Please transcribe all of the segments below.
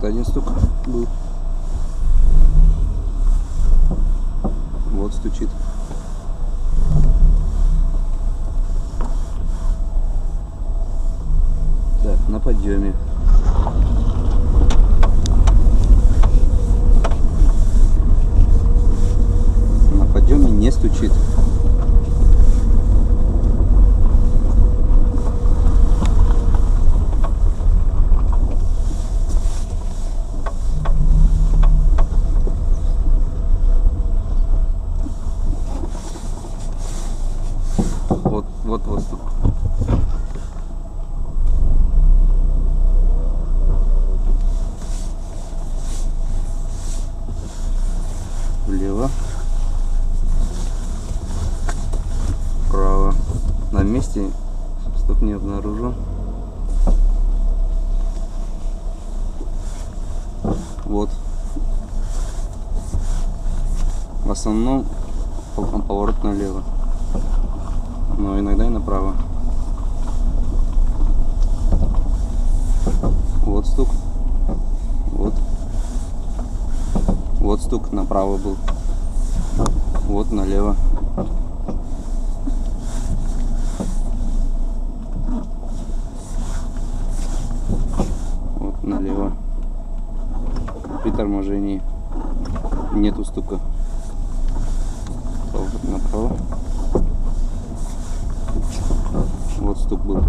один стук был. Вот стучит. Так, на подъеме. На подъеме не стучит. Вот стук. Влево. Вправо. На месте стук не обнаружен. Вот. В основном поворот налево, но иногда и направо. Вот стук. Вот стук направо был. Вот налево. Вот налево. При торможении нету стука. Поворот направо. Вот стук был.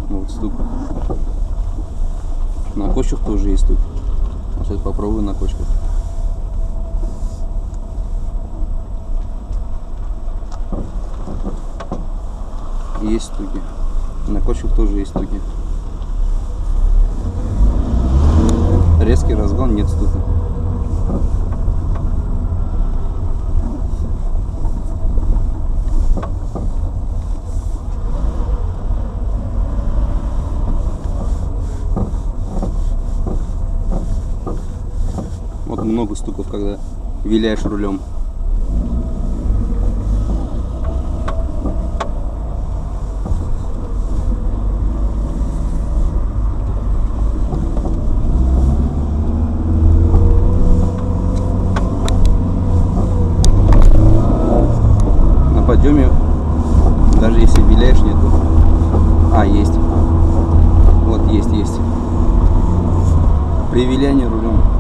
Вот стук. На кочках тоже есть стук. Сейчас попробую на кочках. Есть стуки. На кочках тоже есть стуки. Резкий разгон, нет стука. Вот много стуков, когда виляешь рулем. На подъеме, даже если виляешь, нету. А, есть. Вот есть. При вилянии рулем.